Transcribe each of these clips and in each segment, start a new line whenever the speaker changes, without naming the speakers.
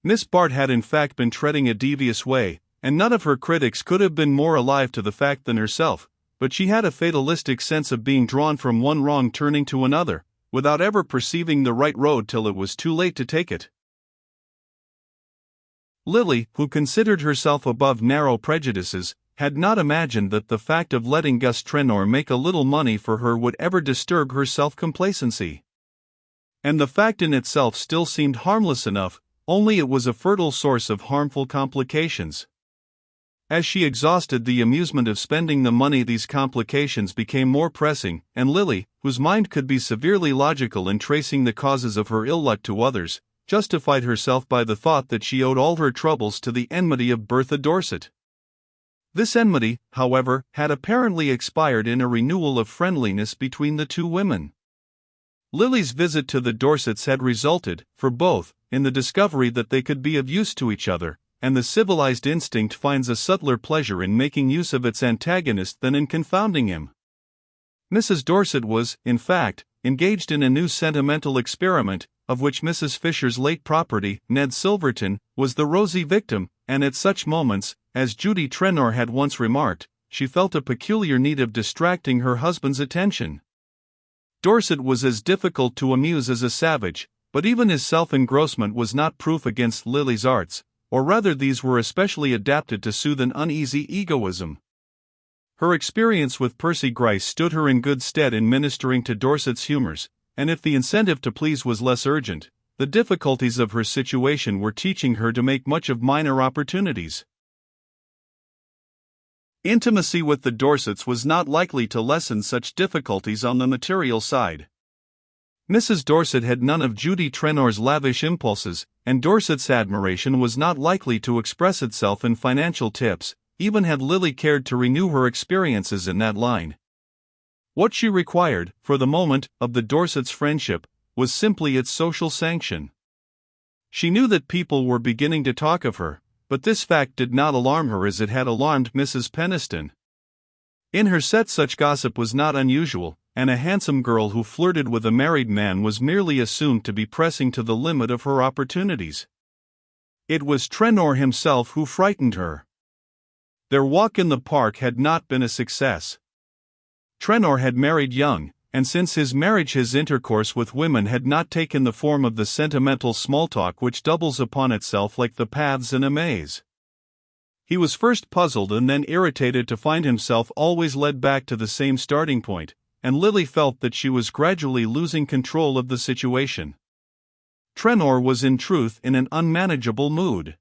Miss Bart had in fact been treading a devious way, and none of her critics could have been more alive to the fact than herself, but she had a fatalistic sense of being drawn from one wrong turning to another, without ever perceiving the right road till it was too late to take it. Lily, who considered herself above narrow prejudices, had not imagined that the fact of letting Gus Trenor make a little money for her would ever disturb her self-complacency. And the fact in itself still seemed harmless enough, only it was a fertile source of harmful complications. As she exhausted the amusement of spending the money, these complications became more pressing, and Lily, whose mind could be severely logical in tracing the causes of her ill luck to others, justified herself by the thought that she owed all her troubles to the enmity of Bertha Dorset. This enmity, however, had apparently expired in a renewal of friendliness between the two women. Lily's visit to the Dorsets had resulted, for both, in the discovery that they could be of use to each other, and the civilized instinct finds a subtler pleasure in making use of its antagonist than in confounding him. Mrs. Dorset was, in fact, engaged in a new sentimental experiment, of which Mrs. Fisher's late property, Ned Silverton, was the rosy victim, and at such moments, as Judy Trenor had once remarked, she felt a peculiar need of distracting her husband's attention. Dorset was as difficult to amuse as a savage, but even his self-engrossment was not proof against Lily's arts, or rather these were especially adapted to soothe an uneasy egoism. Her experience with Percy Gryce stood her in good stead in ministering to Dorset's humors, and if the incentive to please was less urgent, the difficulties of her situation were teaching her to make much of minor opportunities. Intimacy with the Dorsets was not likely to lessen such difficulties on the material side. Mrs. Dorset had none of Judy Trenor's lavish impulses, and Dorset's admiration was not likely to express itself in financial tips, even had Lily cared to renew her experiences in that line. What she required, for the moment, of the Dorsets' friendship, was simply its social sanction. She knew that people were beginning to talk of her, but this fact did not alarm her as it had alarmed Mrs. Peniston. In her set such gossip was not unusual, and a handsome girl who flirted with a married man was merely assumed to be pressing to the limit of her opportunities. It was Trenor himself who frightened her. Their walk in the park had not been a success. Trenor had married young, and since his marriage his intercourse with women had not taken the form of the sentimental small talk which doubles upon itself like the paths in a maze. He was first puzzled and then irritated to find himself always led back to the same starting point, and Lily felt that she was gradually losing control of the situation. Trenor was in truth in an unmanageable mood.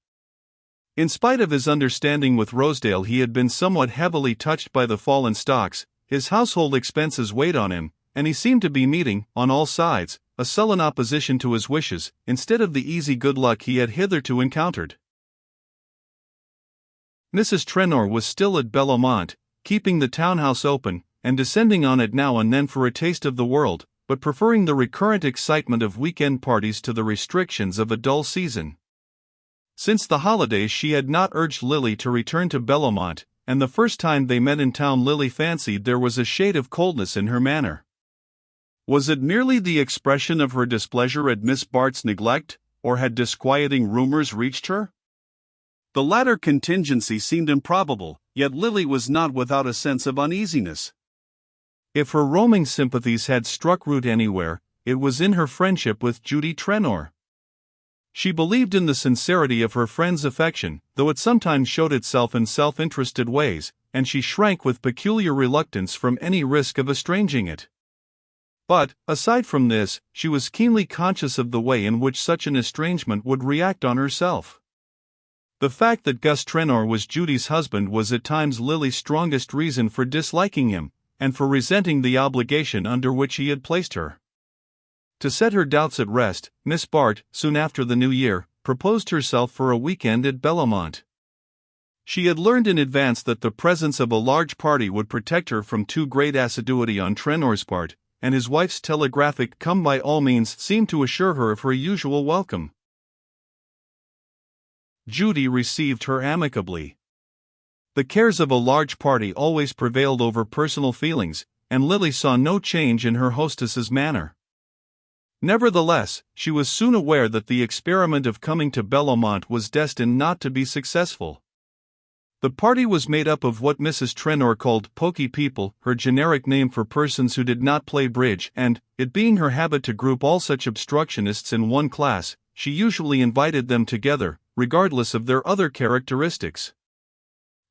In spite of his understanding with Rosedale, he had been somewhat heavily touched by the fallen stocks. His household expenses weighed on him, and he seemed to be meeting, on all sides, a sullen opposition to his wishes, instead of the easy good luck he had hitherto encountered. Mrs. Trenor was still at Bellomont, keeping the townhouse open, and descending on it now and then for a taste of the world, but preferring the recurrent excitement of weekend parties to the restrictions of a dull season. Since the holidays she had not urged Lily to return to Bellomont, and the first time they met in town Lily fancied there was a shade of coldness in her manner. Was it merely the expression of her displeasure at Miss Bart's neglect, or had disquieting rumors reached her? The latter contingency seemed improbable, yet Lily was not without a sense of uneasiness. If her roaming sympathies had struck root anywhere, it was in her friendship with Judy Trenor. She believed in the sincerity of her friend's affection, though it sometimes showed itself in self-interested ways, and she shrank with peculiar reluctance from any risk of estranging it. But, aside from this, she was keenly conscious of the way in which such an estrangement would react on herself. The fact that Gus Trenor was Judy's husband was at times Lily's strongest reason for disliking him, and for resenting the obligation under which he had placed her. To set her doubts at rest, Miss Bart, soon after the new year, proposed herself for a weekend at Bellomont. She had learned in advance that the presence of a large party would protect her from too great assiduity on Trenor's part, and his wife's telegraphic "come by all means" seemed to assure her of her usual welcome. Judy received her amicably. The cares of a large party always prevailed over personal feelings, and Lily saw no change in her hostess's manner. Nevertheless, she was soon aware that the experiment of coming to Bellomont was destined not to be successful. The party was made up of what Mrs. Trenor called pokey people, her generic name for persons who did not play bridge, and, it being her habit to group all such obstructionists in one class, she usually invited them together, regardless of their other characteristics.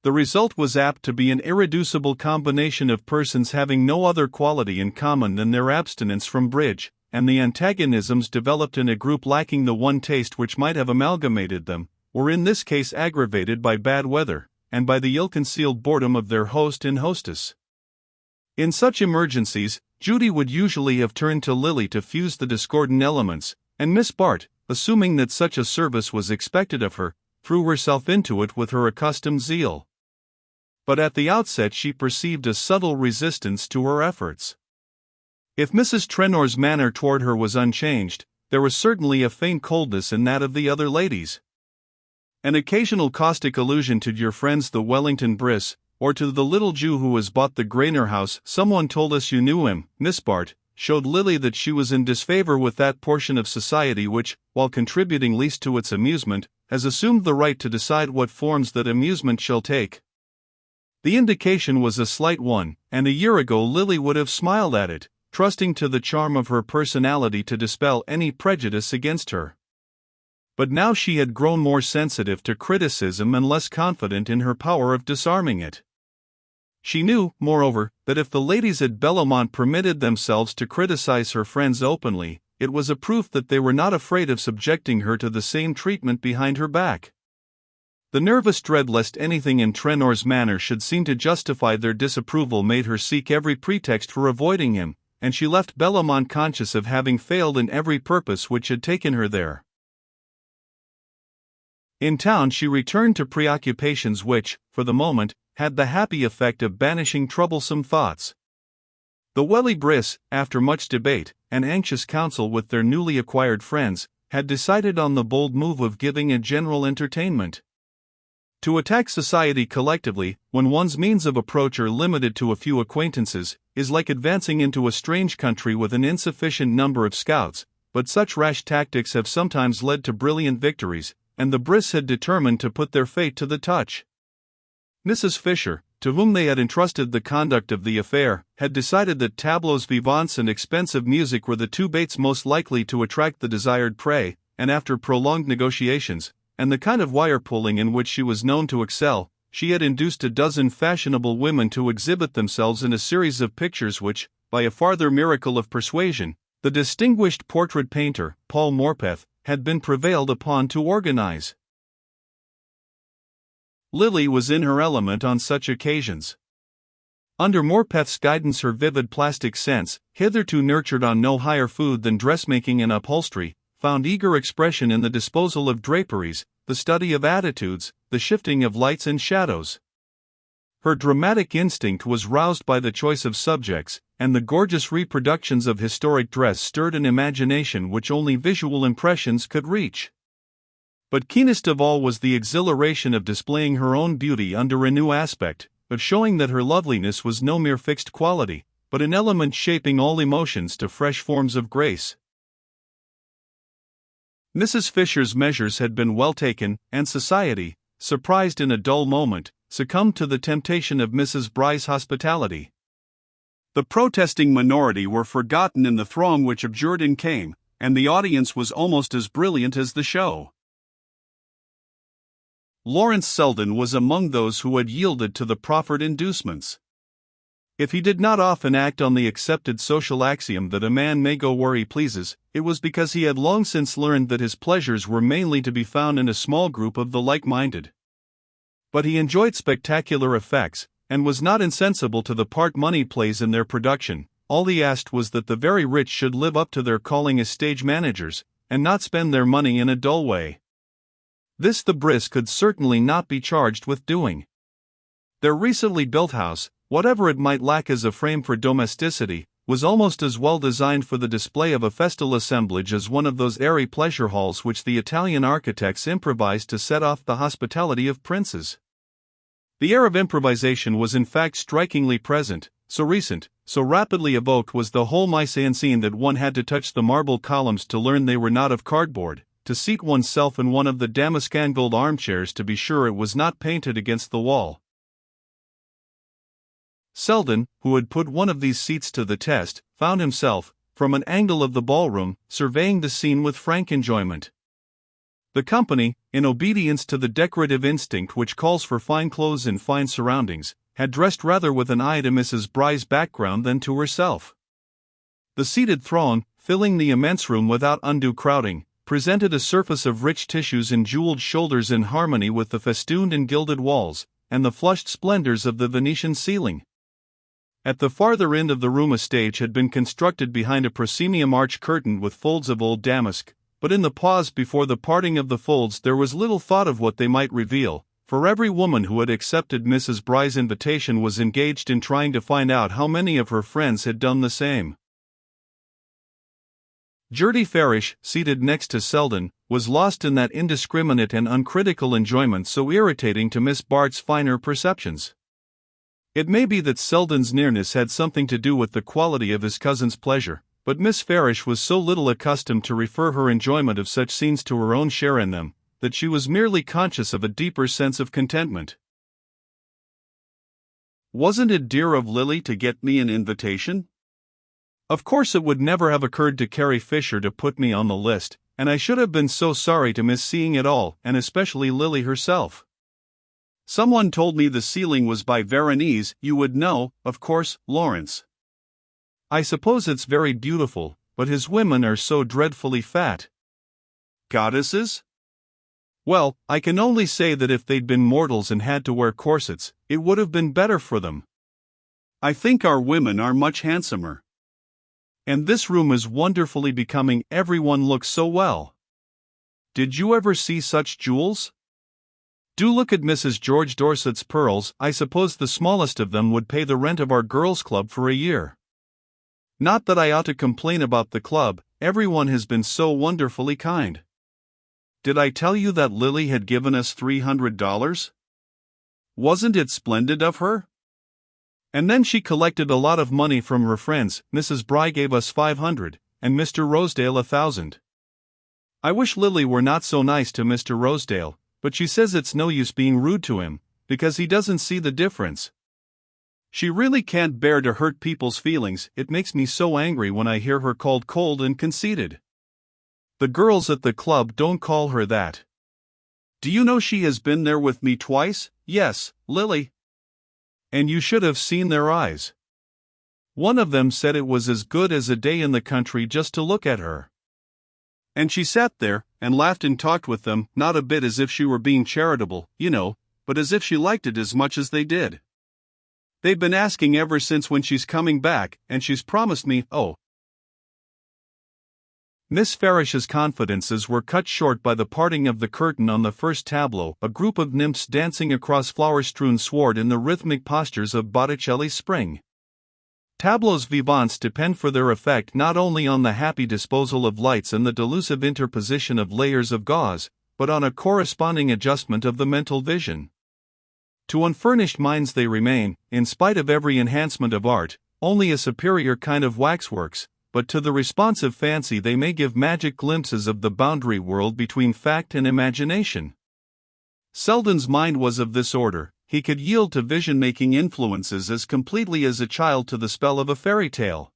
The result was apt to be an irreducible combination of persons having no other quality in common than their abstinence from bridge, and the antagonisms developed in a group lacking the one taste which might have amalgamated them, were in this case aggravated by bad weather, and by the ill-concealed boredom of their host and hostess. In such emergencies, Judy would usually have turned to Lily to fuse the discordant elements, and Miss Bart, assuming that such a service was expected of her, threw herself into it with her accustomed zeal. But at the outset she perceived a subtle resistance to her efforts. If Mrs. Trenor's manner toward her was unchanged, there was certainly a faint coldness in that of the other ladies. An occasional caustic allusion to "your friends the Wellington Briss," or to "the little Jew who has bought the Grainer house, someone told us you knew him, Miss Bart," showed Lily that she was in disfavor with that portion of society which, while contributing least to its amusement, has assumed the right to decide what forms that amusement shall take. The indication was a slight one, and a year ago Lily would have smiled at it, trusting to the charm of her personality to dispel any prejudice against her. But now she had grown more sensitive to criticism and less confident in her power of disarming it. She knew, moreover, that if the ladies at Bellomont permitted themselves to criticize her friends openly, it was a proof that they were not afraid of subjecting her to the same treatment behind her back. The nervous dread lest anything in Trenor's manner should seem to justify their disapproval made her seek every pretext for avoiding him, and she left Bellomont conscious of having failed in every purpose which had taken her there. In town she returned to preoccupations which, for the moment, had the happy effect of banishing troublesome thoughts. The Welly Briss, after much debate, and anxious counsel with their newly acquired friends, had decided on the bold move of giving a general entertainment. To attack society collectively, when one's means of approach are limited to a few acquaintances, is like advancing into a strange country with an insufficient number of scouts, but such rash tactics have sometimes led to brilliant victories, and the Briss had determined to put their fate to the touch. Mrs. Fisher, to whom they had entrusted the conduct of the affair, had decided that tableaux vivants and expensive music were the two baits most likely to attract the desired prey, and after prolonged negotiations, and the kind of wire-pulling in which she was known to excel, she had induced a dozen fashionable women to exhibit themselves in a series of pictures which, by a farther miracle of persuasion, the distinguished portrait painter, Paul Morpeth, had been prevailed upon to organize. Lily was in her element on such occasions. Under Morpeth's guidance her vivid plastic sense, hitherto nurtured on no higher food than dressmaking and upholstery, found eager expression in the disposal of draperies, the study of attitudes, the shifting of lights and shadows. Her dramatic instinct was roused by the choice of subjects, and the gorgeous reproductions of historic dress stirred an imagination which only visual impressions could reach. But keenest of all was the exhilaration of displaying her own beauty under a new aspect, of showing that her loveliness was no mere fixed quality, but an element shaping all emotions to fresh forms of grace. Mrs. Fisher's measures had been well taken, and society, surprised in a dull moment, succumbed to the temptation of Mrs. Bry's hospitality. The protesting minority were forgotten in the throng which abjured and came, and the audience was almost as brilliant as the show. Lawrence Selden was among those who had yielded to the proffered inducements. If he did not often act on the accepted social axiom that a man may go where he pleases, it was because he had long since learned that his pleasures were mainly to be found in a small group of the like-minded. But he enjoyed spectacular effects, and was not insensible to the part money plays in their production. All he asked was that the very rich should live up to their calling as stage managers, and not spend their money in a dull way. This the Briss could certainly not be charged with doing. Their recently built house, whatever it might lack as a frame for domesticity, was almost as well designed for the display of a festal assemblage as one of those airy pleasure halls which the Italian architects improvised to set off the hospitality of princes. The air of improvisation was in fact strikingly present, so recent, So rapidly evoked was the whole mise-en scene that one had to touch the marble columns to learn they were not of cardboard, to seat oneself in one of the damascene gold armchairs to be sure it was not painted against the wall. Selden, who had put one of these seats to the test, found himself, from an angle of the ballroom, surveying the scene with frank enjoyment. The company, in obedience to the decorative instinct which calls for fine clothes in fine surroundings, had dressed rather with an eye to Mrs. Bry's background than to herself. The seated throng, filling the immense room without undue crowding, presented a surface of rich tissues and jeweled shoulders in harmony with the festooned and gilded walls, and the flushed splendors of the Venetian ceiling. At the farther end of the room a stage had been constructed behind a proscenium arch curtained with folds of old damask, but in the pause before the parting of the folds there was little thought of what they might reveal, for every woman who had accepted Mrs. Bry's invitation was engaged in trying to find out how many of her friends had done the same. Gertie Farish, seated next to Selden, was lost in that indiscriminate and uncritical enjoyment so irritating to Miss Bart's finer perceptions. It may be that Selden's nearness had something to do with the quality of his cousin's pleasure, but Miss Farish was so little accustomed to refer her enjoyment of such scenes to her own share in them, that she was merely conscious of a deeper sense of contentment. "Wasn't it dear of Lily to get me an invitation? Of course it would never have occurred to Carrie Fisher to put me on the list, and I should have been so sorry to miss seeing it all, and especially Lily herself. Someone told me the ceiling was by Veronese, you would know, of course, Lawrence. I suppose it's very beautiful, but his women are so dreadfully fat." "Goddesses?" "Well, I can only say that if they'd been mortals and had to wear corsets, it would have been better for them. I think our women are much handsomer. And this room is wonderfully becoming, everyone looks so well. Did you ever see such jewels? Do look at Mrs. George Dorset's pearls. I suppose the smallest of them would pay the rent of our girls' club for a year. Not that I ought to complain about the club, everyone has been so wonderfully kind. Did I tell you that Lily had given us $300? Wasn't it splendid of her? And then she collected a lot of money from her friends. Mrs. Bry gave us $500, and Mr. Rosedale $1,000. I wish Lily were not so nice to Mr. Rosedale, but she says it's no use being rude to him, because he doesn't see the difference. She really can't bear to hurt people's feelings. It makes me so angry when I hear her called cold and conceited. The girls at the club don't call her that. Do you know she has been there with me twice? Yes, Lily. And you should have seen their eyes. One of them said it was as good as a day in the country just to look at her. And she sat there, and laughed and talked with them, not a bit as if she were being charitable, you know, but as if she liked it as much as they did. They've been asking ever since when she's coming back, and she's promised me, oh." Miss Farish's confidences were cut short by the parting of the curtain on the first tableau, a group of nymphs dancing across flower-strewn sward in the rhythmic postures of Botticelli's Spring. Tableaux vivants depend for their effect not only on the happy disposal of lights and the delusive interposition of layers of gauze, but on a corresponding adjustment of the mental vision. To unfurnished minds they remain, in spite of every enhancement of art, only a superior kind of waxworks, but to the responsive fancy they may give magic glimpses of the boundary world between fact and imagination. Selden's mind was of this order. He could yield to vision-making influences as completely as a child to the spell of a fairy tale.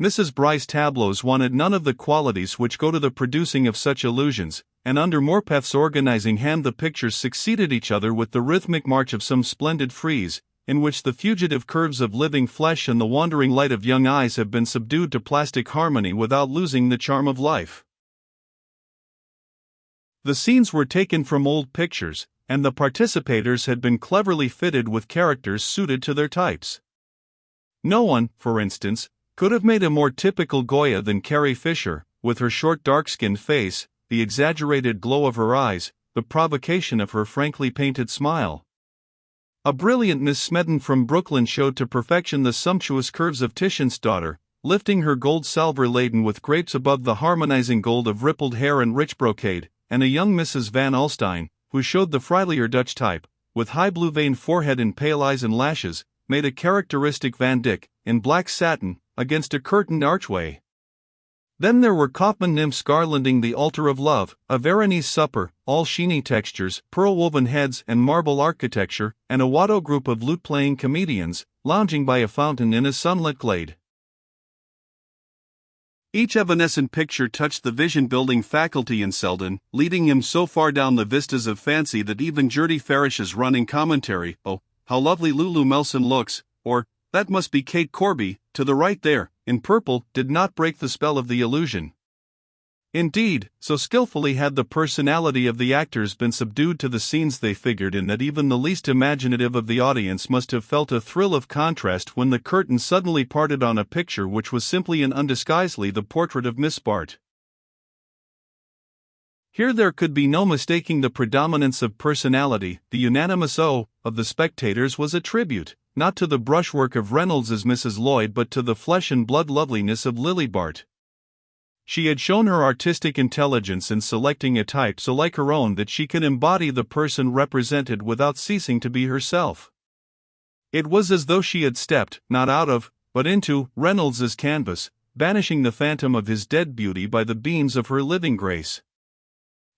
Mrs. Bry's tableaus wanted none of the qualities which go to the producing of such illusions, and under Morpeth's organizing hand the pictures succeeded each other with the rhythmic march of some splendid frieze, in which the fugitive curves of living flesh and the wandering light of young eyes have been subdued to plastic harmony without losing the charm of life. The scenes were taken from old pictures, and the participators had been cleverly fitted with characters suited to their types. No one, for instance, could have made a more typical Goya than Carrie Fisher, with her short dark-skinned face, the exaggerated glow of her eyes, the provocation of her frankly painted smile. A brilliant Miss Smedden from Brooklyn showed to perfection the sumptuous curves of Titian's daughter, lifting her gold salver laden with grapes above the harmonizing gold of rippled hair and rich brocade, and a young Mrs. Van Alstyne, who showed the Freilier Dutch type, with high blue veined forehead and pale eyes and lashes, made a characteristic Van Dyck, in black satin, against a curtained archway. Then there were Kaufman nymphs garlanding the altar of love, a Veronese supper, all sheeny textures, pearl-woven heads and marble architecture, and a Watteau group of lute-playing comedians, lounging by a fountain in a sunlit glade. Each evanescent picture touched the vision-building faculty in Selden, leading him so far down the vistas of fancy that even Gertie Farish's running commentary, "Oh, how lovely Lulu Melson looks," or "That must be Kate Corby, to the right there, in purple," did not break the spell of the illusion. Indeed, so skillfully had the personality of the actors been subdued to the scenes they figured in that even the least imaginative of the audience must have felt a thrill of contrast when the curtain suddenly parted on a picture which was simply and undisguisedly the portrait of Miss Bart. Here there could be no mistaking the predominance of personality. The unanimous "oh" of the spectators was a tribute, not to the brushwork of Reynolds as Mrs. Lloyd but to the flesh-and-blood loveliness of Lily Bart. She had shown her artistic intelligence in selecting a type so like her own that she could embody the person represented without ceasing to be herself. It was as though she had stepped, not out of, but into, Reynolds's canvas, banishing the phantom of his dead beauty by the beams of her living grace.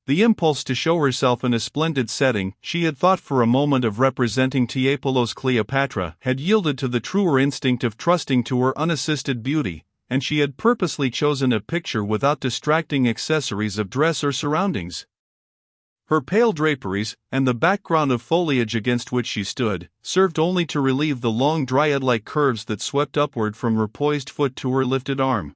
The impulse to show herself in a splendid setting, she had thought for a moment of representing Tiepolo's Cleopatra, had yielded to the truer instinct of trusting to her unassisted beauty, and she had purposely chosen a picture without distracting accessories of dress or surroundings. Her pale draperies, and the background of foliage against which she stood, served only to relieve the long dryad-like curves that swept upward from her poised foot to her lifted arm.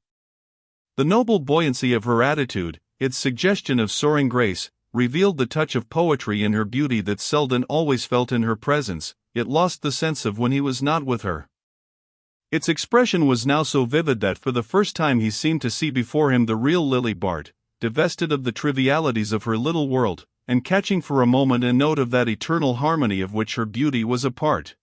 The noble buoyancy of her attitude, its suggestion of soaring grace, revealed the touch of poetry in her beauty that Selden always felt in her presence, yet lost the sense of when he was not with her. Its expression was now so vivid that for the first time he seemed to see before him the real Lily Bart, divested of the trivialities of her little world, and catching for a moment a note of that eternal harmony of which her beauty was a part.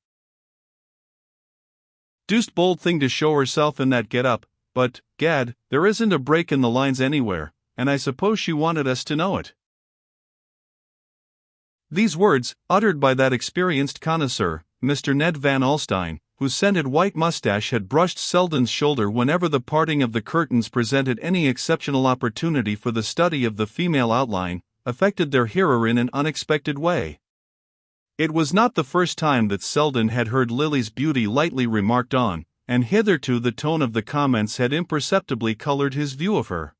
Deuced bold thing to show herself in that get-up, but, gad, there isn't a break in the lines anywhere, and I suppose she wanted us to know it. These words, uttered by that experienced connoisseur, Mr. Ned Van Alstyne, whose scented white mustache had brushed Selden's shoulder whenever the parting of the curtains presented any exceptional opportunity for the study of the female outline, affected their hearer in an unexpected way. It was not the first time that Selden had heard Lily's beauty lightly remarked on, and hitherto the tone of the comments had imperceptibly colored his view of her.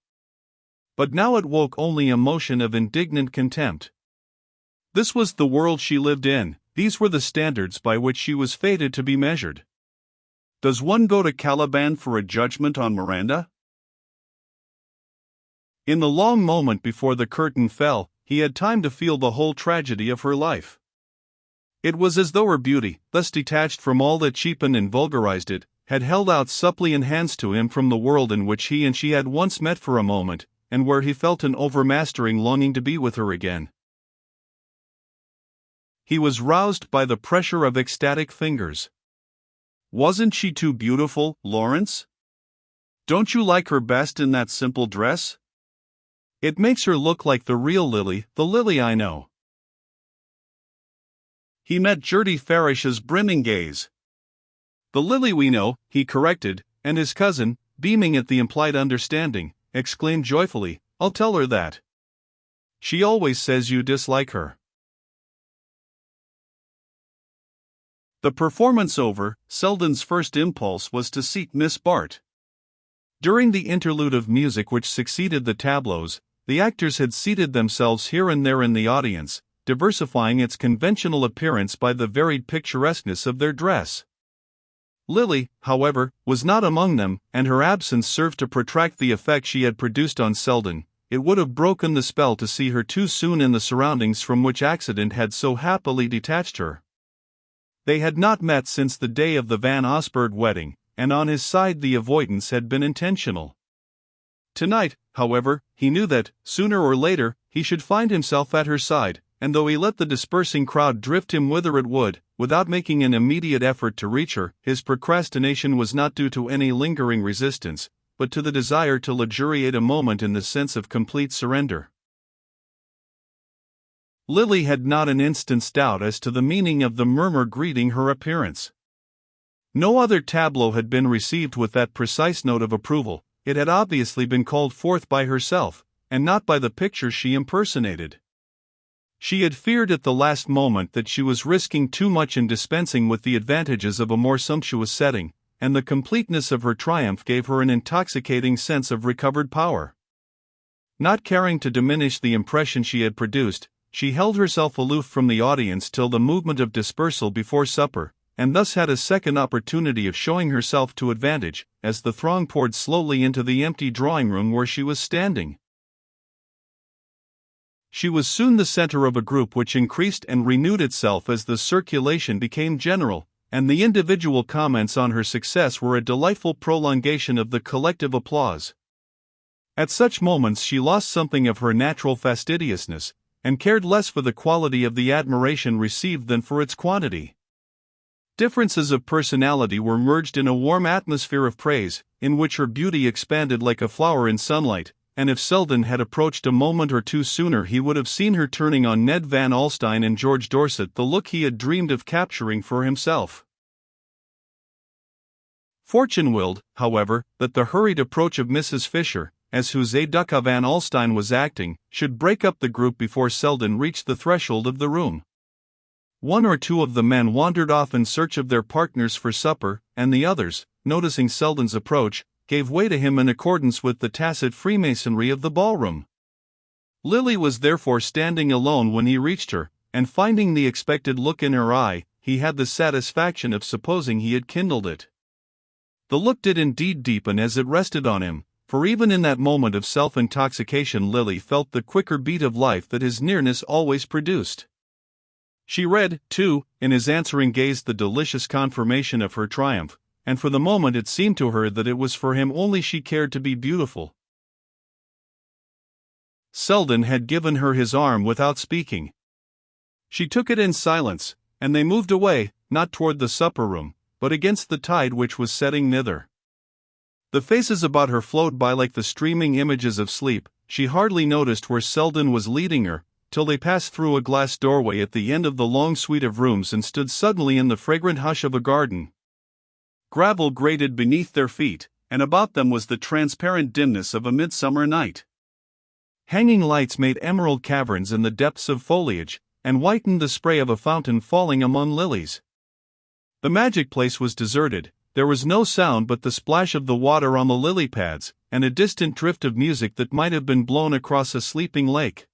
But now it woke only a motion of indignant contempt. This was the world she lived in, these were the standards by which she was fated to be measured. Does one go to Caliban for a judgment on Miranda? In the long moment before the curtain fell, he had time to feel the whole tragedy of her life. It was as though her beauty, thus detached from all that cheapened and vulgarized it, had held out suppliant hands to him from the world in which he and she had once met for a moment, and where he felt an overmastering longing to be with her again. He was roused by the pressure of ecstatic fingers. "Wasn't she too beautiful, Lawrence? Don't you like her best in that simple dress? It makes her look like the real Lily, the Lily I know." He met Gertie Farish's brimming gaze. "The Lily we know," he corrected, and his cousin, beaming at the implied understanding, exclaimed joyfully, "I'll tell her that. She always says you dislike her." The performance over, Selden's first impulse was to seek Miss Bart. During the interlude of music which succeeded the tableaus, the actors had seated themselves here and there in the audience, diversifying its conventional appearance by the varied picturesqueness of their dress. Lily, however, was not among them, and her absence served to protract the effect she had produced on Selden. It would have broken the spell to see her too soon in the surroundings from which accident had so happily detached her. They had not met since the day of the Van Osburgh wedding, and on his side the avoidance had been intentional. Tonight, however, he knew that, sooner or later, he should find himself at her side, and though he let the dispersing crowd drift him whither it would, without making an immediate effort to reach her, his procrastination was not due to any lingering resistance, but to the desire to luxuriate a moment in the sense of complete surrender. Lily had not an instant's doubt as to the meaning of the murmur greeting her appearance. No other tableau had been received with that precise note of approval. It had obviously been called forth by herself, and not by the picture she impersonated. She had feared at the last moment that she was risking too much in dispensing with the advantages of a more sumptuous setting, and the completeness of her triumph gave her an intoxicating sense of recovered power. Not caring to diminish the impression she had produced, she held herself aloof from the audience till the movement of dispersal before supper, and thus had a second opportunity of showing herself to advantage, as the throng poured slowly into the empty drawing-room where she was standing. She was soon the center of a group which increased and renewed itself as the circulation became general, and the individual comments on her success were a delightful prolongation of the collective applause. At such moments she lost something of her natural fastidiousness, and cared less for the quality of the admiration received than for its quantity. Differences of personality were merged in a warm atmosphere of praise, in which her beauty expanded like a flower in sunlight, and if Selden had approached a moment or two sooner he would have seen her turning on Ned Van Alstyne and George Dorset the look he had dreamed of capturing for himself. Fortune willed, however, that the hurried approach of Mrs. Fisher, as whose aide-de-camp Van Alstyne was acting, should break up the group before Selden reached the threshold of the room. One or two of the men wandered off in search of their partners for supper, and the others, noticing Selden's approach, gave way to him in accordance with the tacit freemasonry of the ballroom. Lily was therefore standing alone when he reached her, and finding the expected look in her eye, he had the satisfaction of supposing he had kindled it. The look did indeed deepen as it rested on him, for even in that moment of self-intoxication Lily felt the quicker beat of life that his nearness always produced. She read, too, in his answering gaze the delicious confirmation of her triumph, and for the moment it seemed to her that it was for him only she cared to be beautiful. Selden had given her his arm without speaking. She took it in silence, and they moved away, not toward the supper-room, but against the tide which was setting thither. The faces about her flowed by like the streaming images of sleep. She hardly noticed where Selden was leading her, till they passed through a glass doorway at the end of the long suite of rooms and stood suddenly in the fragrant hush of a garden. Gravel grated beneath their feet, and about them was the transparent dimness of a midsummer night. Hanging lights made emerald caverns in the depths of foliage, and whitened the spray of a fountain falling among lilies. The magic place was deserted. There was no sound but the splash of the water on the lily pads, and a distant drift of music that might have been blown across a sleeping lake.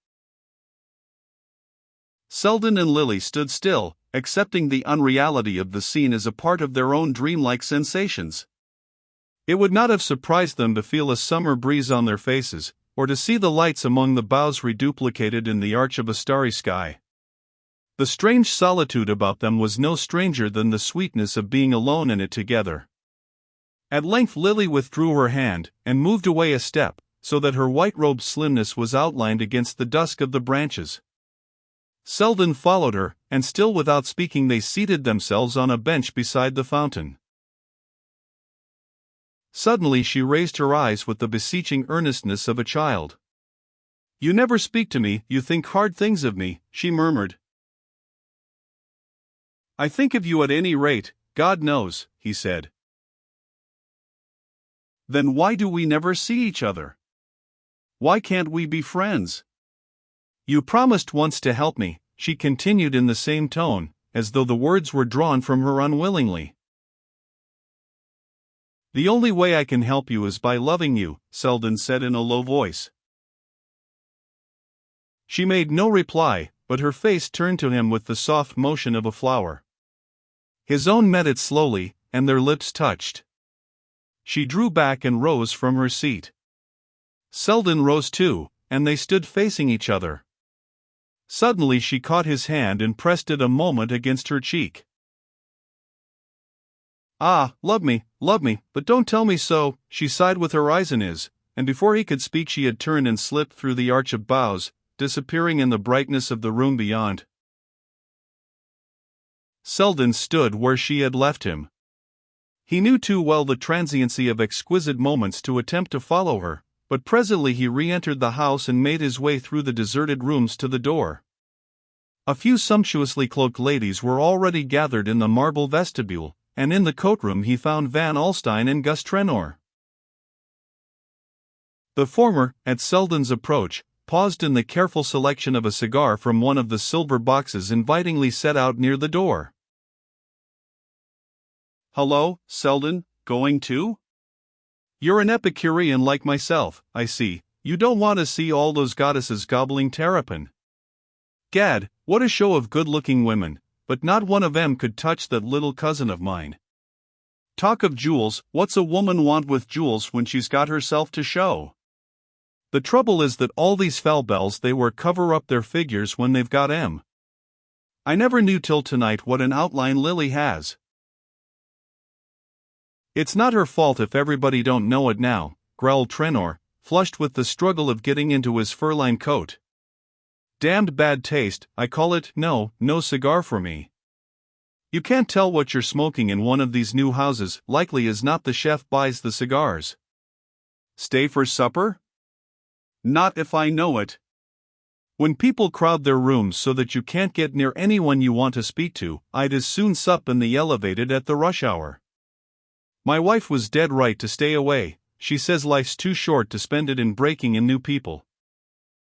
Selden and Lily stood still, accepting the unreality of the scene as a part of their own dreamlike sensations. It would not have surprised them to feel a summer breeze on their faces, or to see the lights among the boughs reduplicated in the arch of a starry sky. The strange solitude about them was no stranger than the sweetness of being alone in it together. At length Lily withdrew her hand, and moved away a step, so that her white-robed slimness was outlined against the dusk of the branches. Selden followed her, and still without speaking they seated themselves on a bench beside the fountain. Suddenly she raised her eyes with the beseeching earnestness of a child. "You never speak to me, you think hard things of me," she murmured. "I think of you at any rate, God knows," he said. "Then why do we never see each other? Why can't we be friends? You promised once to help me," she continued in the same tone, as though the words were drawn from her unwillingly. "The only way I can help you is by loving you," Selden said in a low voice. She made no reply, but her face turned to him with the soft motion of a flower. His own met it slowly, and their lips touched. She drew back and rose from her seat. Selden rose too, and they stood facing each other. Suddenly she caught his hand and pressed it a moment against her cheek. "Ah, love me, but don't tell me so," she sighed with her eyes in his, and before he could speak she had turned and slipped through the arch of boughs, disappearing in the brightness of the room beyond. Selden stood where she had left him. He knew too well the transiency of exquisite moments to attempt to follow her, but presently he re-entered the house and made his way through the deserted rooms to the door. A few sumptuously cloaked ladies were already gathered in the marble vestibule, and in the coat-room he found Van Alstyne and Gus Trenor. The former, at Selden's approach, paused in the careful selection of a cigar from one of the silver boxes invitingly set out near the door. "Hello, Selden, going too? You're an Epicurean like myself, I see. You don't want to see all those goddesses gobbling terrapin. Gad, what a show of good-looking women, but not one of 'em could touch that little cousin of mine. Talk of jewels, what's a woman want with jewels when she's got herself to show? The trouble is that all these fell-bells they wear cover up their figures when they've got 'em. I never knew till tonight what an outline Lily has." "It's not her fault if everybody don't know it now," growled Trenor, flushed with the struggle of getting into his fur-lined coat. "Damned bad taste, I call it. No cigar for me. You can't tell what you're smoking in one of these new houses. Likely as not the chef buys the cigars. Stay for supper? Not if I know it. When people crowd their rooms so that you can't get near anyone you want to speak to, I'd as soon sup in the elevated at the rush hour. My wife was dead right to stay away. She says life's too short to spend it in breaking in new people."